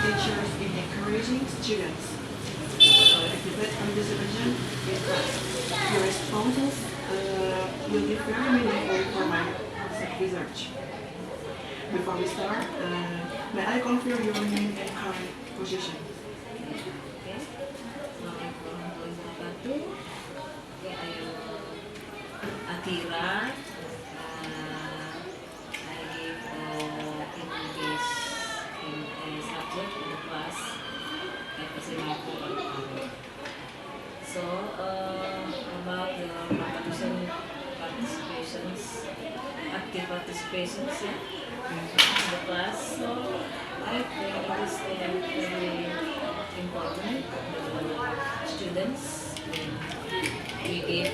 teachers in encouraging students activate participation in class? Your responses will be very meaningful for my research. Before we start, may I confirm your name and current position? Okay. Assalamualaikum warahmatullahi wabarakatuh. Okay, I am Atira. I give English in a subject in the class at SMA 4. So about the participations, active participations, yeah, in the class. So I think it is very important. The students, we give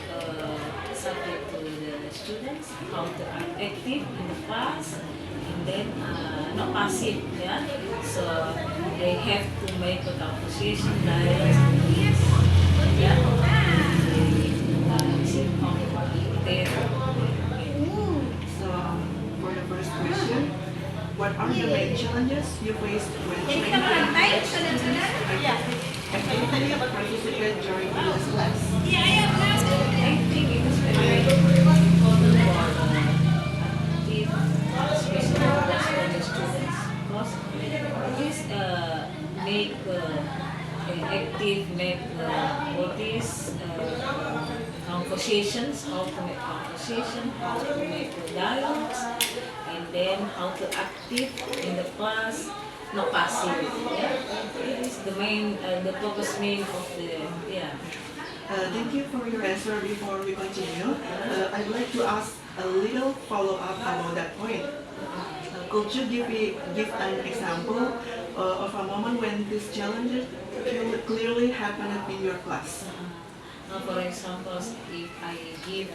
subject to the students how to act active in the class, and then not passive, yeah. So they have to make a composition dialogue, yeah. So, for the first question, what are the main challenges you faced when trying to encourage students actively participate during English class? I think it is very important for active participation for the students, because this make active, make what is conversations, how to make conversation, how to make dialogues, and then how to active in the class, not passive. Yeah, it is the main, the purpose main of the Thank you for your answer. Before we continue, I'd like to ask a little follow-up about that point. Could you give an example of a moment when this challenge clearly happened in your class? For example, if I give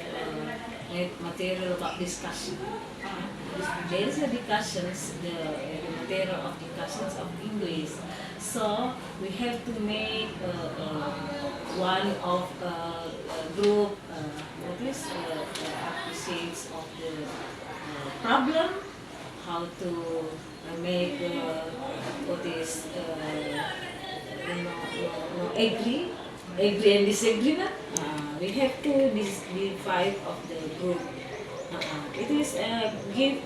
material about discussion, there is a discussions, the material of discussions of English. So we have to make one of group what is appreciates of the problem, how to make what is agree and disagreement. We have to divide of the group. It is give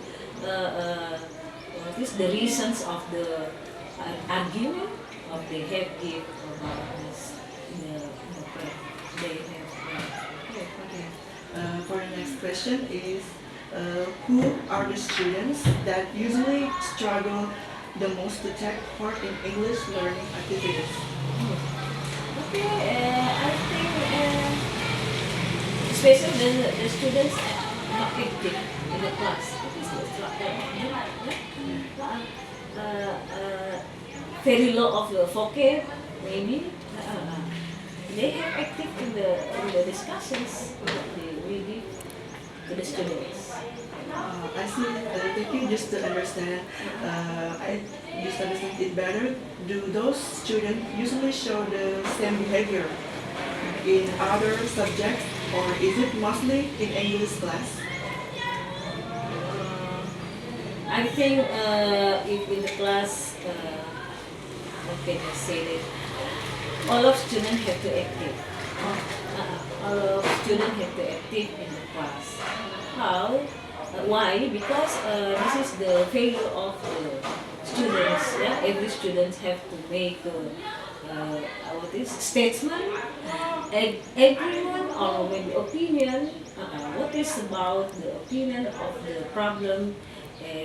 what is the reasons of the argument of the have give about this they have. Okay. For the next question is, who are the students that usually struggle the most to take part in English learning activities? Okay, I think especially the students not active in the class. Very low of the vocab, maybe. They have active in the discussions that we give to the students. I see. Thank you. Just to understand, I just understand it better. Do those students usually show the same behavior in other subjects, or is it mostly in English class? I think if in the class, how can I say that? All of students have to active. All of students have to active in the class. How? Why? Because this is the failure of the students. Yeah? Every student have to make what is statement, agreement, or maybe opinion. What is about the opinion of the problem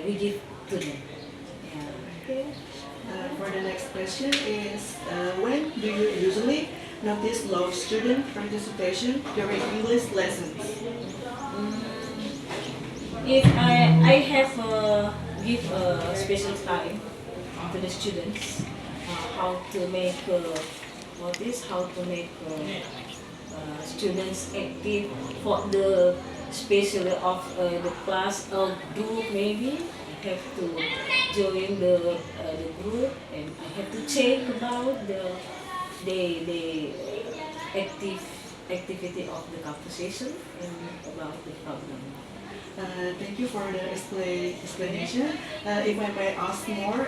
we give to them. Yeah. Okay. For the next question is, when do you usually notice low student participation during English lessons? If I have give a special time to the students, how to make how to make students active for the special of the class or group, maybe I have to join the group, and I have to check about the activity of the conversation and about the problem. Thank you for the explanation. If I may ask more,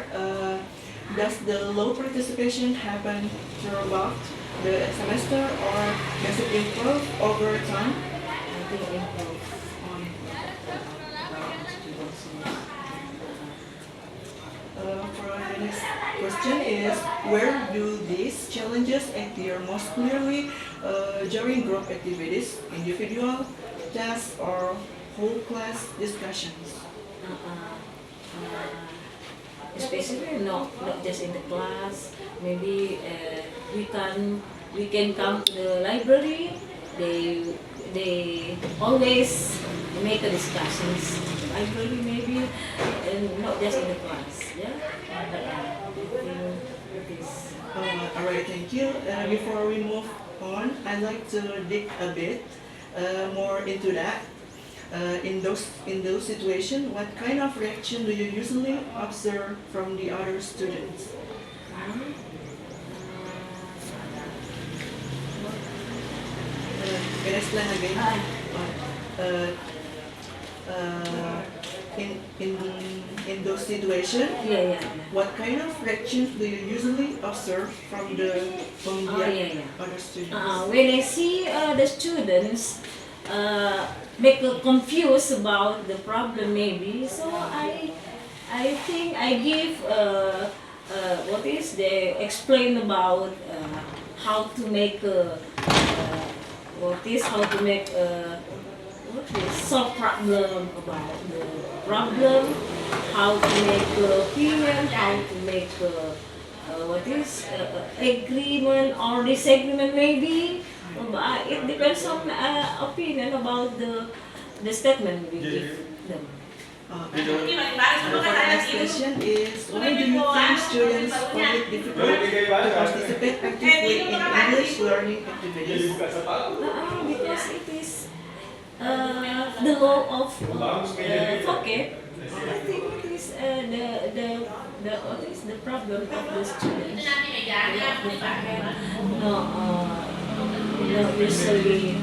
does the low participation happen throughout the semester, or does it improve over time? I think improve on students. For the next question is, where do these challenges appear most clearly during group activities, individual tasks, or whole class discussions? Especially not just in the class. Maybe we can come to the library. They always make a discussions in the library, maybe, and not just in the class. Yeah. I think it is. Alright, thank you. Before we move on, I'd like to dig a bit more into that. In those situations, what kind of reaction do you usually observe from the other students? Can I explain again? In those situations, Yeah. what kind of reactions do you usually observe from the other students? When I see the students make confused about the problem, maybe, so I think I give what is they explain about how to make solve problem about the problem, how to make opinion, how to make agreement or disagreement, maybe. It depends on opinion about the statement we give them. For the next question is, why do you think students find it difficult to participate actively in English learning activities? Because it is the law of vocab. I think it is the problem of the students. Not usually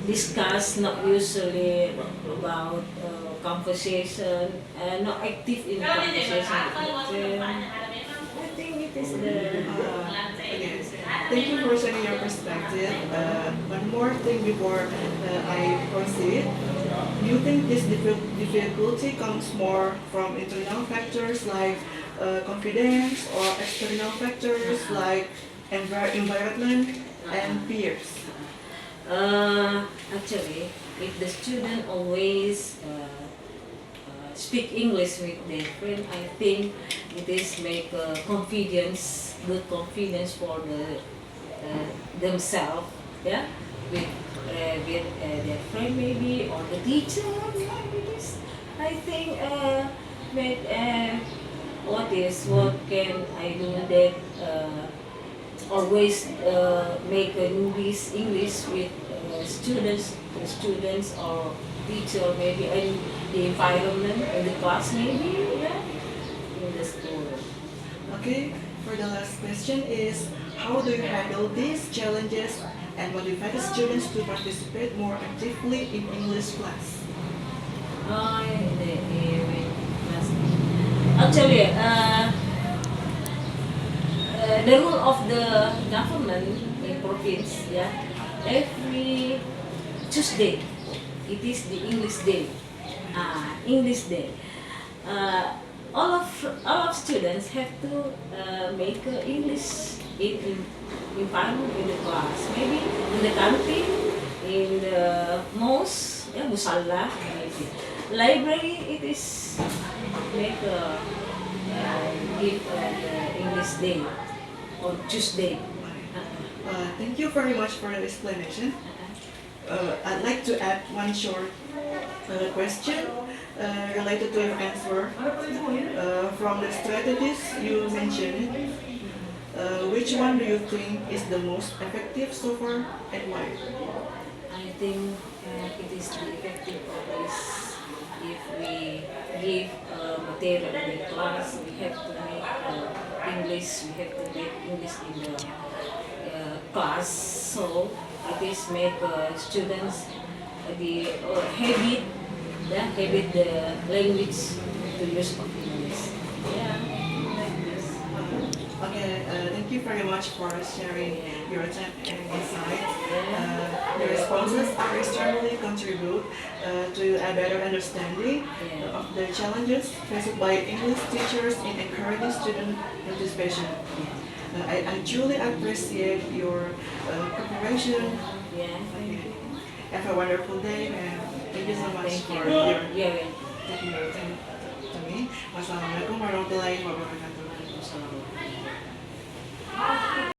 discuss, not usually about conversation, not active in conversation with them. I think it is Okay. Thank you for sharing your perspective. One more thing before I proceed. Do you think this difficulty comes more from internal factors like confidence, or external factors like environment and peers? Actually, if the student always speak English with their friend, I think it is make good confidence for themselves, yeah, with their friend maybe, or the teacher. Yeah, it is. I think what can I do that always make a English with students or teacher, maybe in the environment, in the class, maybe, yeah, in the school. Okay, for the last question is, how do you handle these challenges and motivate the students to participate more actively in English class? Actually, the rule of the government in province, yeah, every Tuesday, it is the English day. English day. All of students have to make English in environment in the class, maybe in the canteen, in the mosque, yeah, musalla, maybe. Library, it is make give the English day on Tuesday. Thank you very much for the explanation. I'd like to add one short question related to your answer. From the strategies you mentioned, which one do you think is the most effective so far, and why? I think it is the effective always if we give material in the class, we have to make English, we have to make English in the class, so it is make students the habit the language to use of English. Yeah, like this. Okay, thank you very much for sharing your time and insights. Your responses are extremely contribute to a better understanding of the challenges faced by English teachers in encouraging student participation. I truly appreciate your preparation. Yeah, thank Okay. you. Have a wonderful day and thank you so much Thank for you. your Yeah, taking your time to me. Wassalamualaikum warahmatullahi wabarakatuh. well.